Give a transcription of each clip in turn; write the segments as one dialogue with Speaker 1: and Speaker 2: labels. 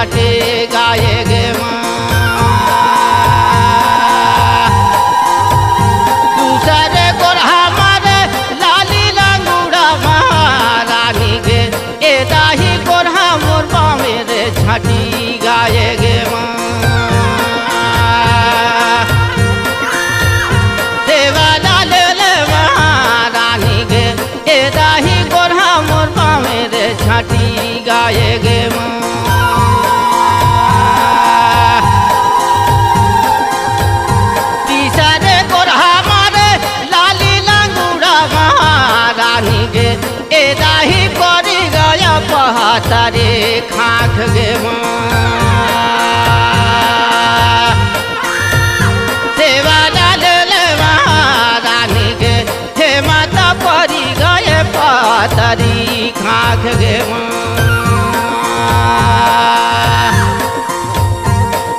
Speaker 1: झाटे गाए गे माँ दूसरे गोरहा मारे लाली लंगूड़ा महारानी गे ए दाही गोरहा मोर बामे रे झाटी गाए गे माँ देवा लाले महारानी गे ए दाही गोरहा मोर बामे रे झाटी गाए गे माँ तीसरे गोरहा मारे लाली लंगूड़ा महारानी गे ए दाही करी गया पहातारे खाख गे माँ देवा लाले महारानी गे हे माता परी गए पहातारी खाख गे माँ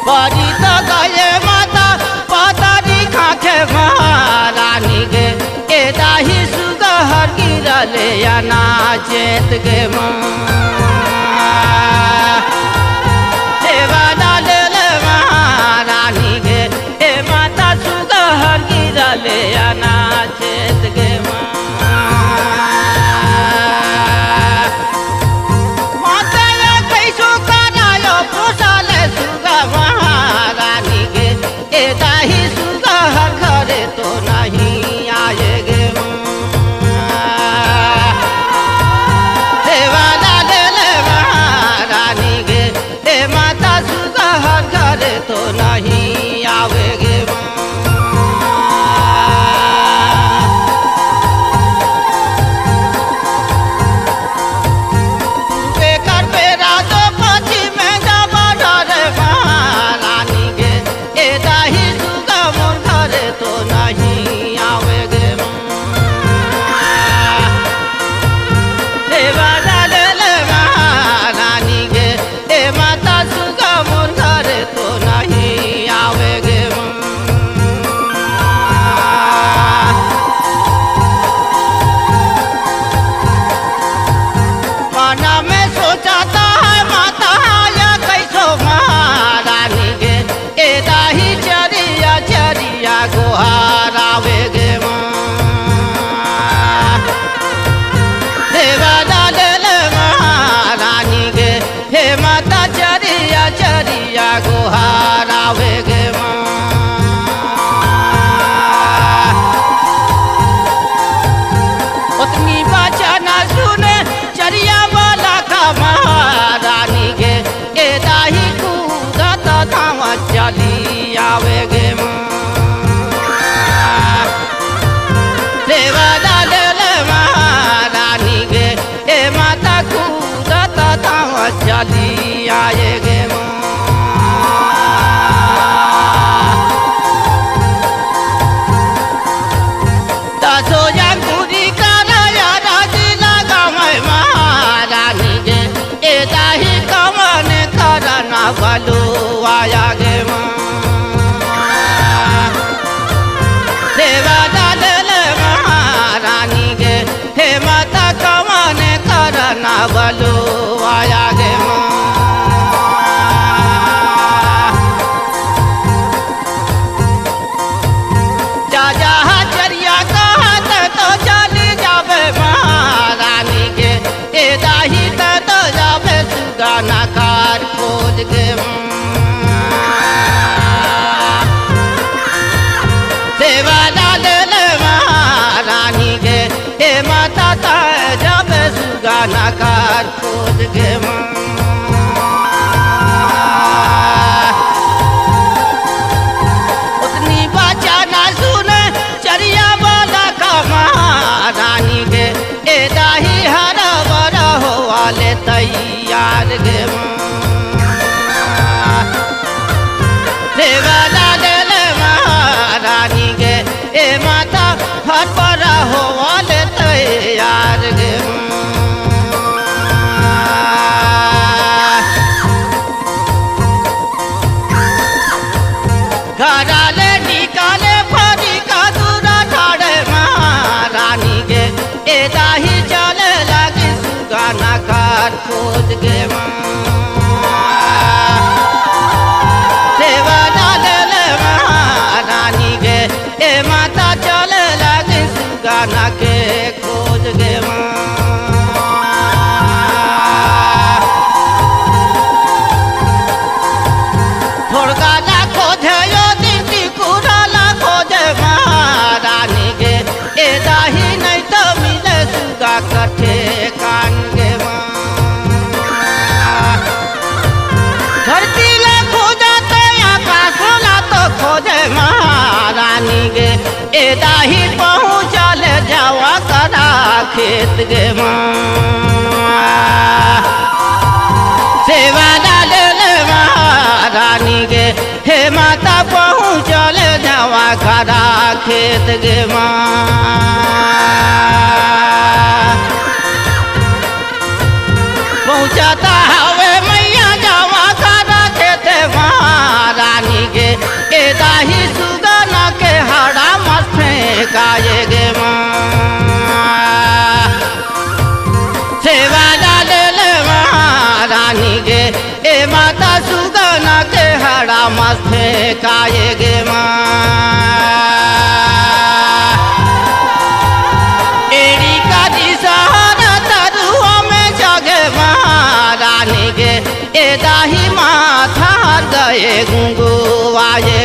Speaker 1: परी तो गए माता पहातारी खाखे महारानी गे ए दाही सुगहर गिरले अनाचेत गे माँ देवा लाले महारानी गे ए माता सुगहर गिरले अनाचेत गे माँ माता कैसो करायो पोसाले सुगा महारानी गे ए दाही सुगहर घरे तो नहीं आए गे माँ देवा लाले महारानी गे ए माता सुगहर घरे तो नहीं आवे गे माँ बेकार बेरा तो पची में जाबा डरे महारानी गे ए दाही सुगा मोर घरे तो नहीं आवे गे माँ देवा लाले महारानी गे ए माता सुगा मोर घरे तो नहीं आवे गे माँ मना में सोचाता है माता या कैसो महारानी गे ए दाही चरिया चरिया गोहार आवे गे माँ देवा लाले महारानी गे हे माता चरिया चरिया गोहार आवे गे माँ उतनी बाचा ना सुने चरिया वाला का महारानी गे ए दाही कूदत धावा चली आवे गे माँ देवा लाले महारानी गे ए माता कूदत धावा चली आए गे माँ दसो अंगूरी कराया राजी लगा मैं महारानी गे ए दाही कमन करना भलो आया गे माँ देवा लाले महारानी गे हे माता कमन करना भलो आया गे माँ जा चरिया कहत तो चली जावे महारानी गे ए दाही तो जावे सुगाना कार खोज गे माँ देवा लाले महारानी गे ए माता तो जावे सुगाना कार खोज गे माँ उतनी बाचा ना सुने चरिया वाला का महारानी गे ए दाही हर बड़ा हो वाले तैयार गे माँ देवा लाले महारानी गे ए माता हर बड़ा हो वाले तैयार गे माँ घराले निकाले फरी का दूरा ठाड़े महारानी गे ए दाही चले लगी सुगाना कार खोज गे माँ सुगाना के खोज गे माँ थोड़का ला खोजे यो दिनती कुरा ला खोजे माँ रानी गे ए दाही नहीं तो मिले सुगा कठे कान गे माँ धरती ला खोजा तो आकाश ला तो खोजे माँ रानी गे ए दाही पहुँचा ले जावा करा खेत गे माँ सेवा डाले माँ रानी गे हे माता पहुँचा ले जावा करा खेत गे माँ पहुँचाता हवे मैया जावा करा खेत माँ रानी गे ए दाही सुगाना के हड़ा मत फेंकाए गे माँ सेवा डाले माँ रानी गे ए माता सुगाना के हड़ा मत फेंकाए गे माँ एड़ी का दिशा तरुआ में जगे माँ रानी गे ए दाही माथा गए गुंगू आए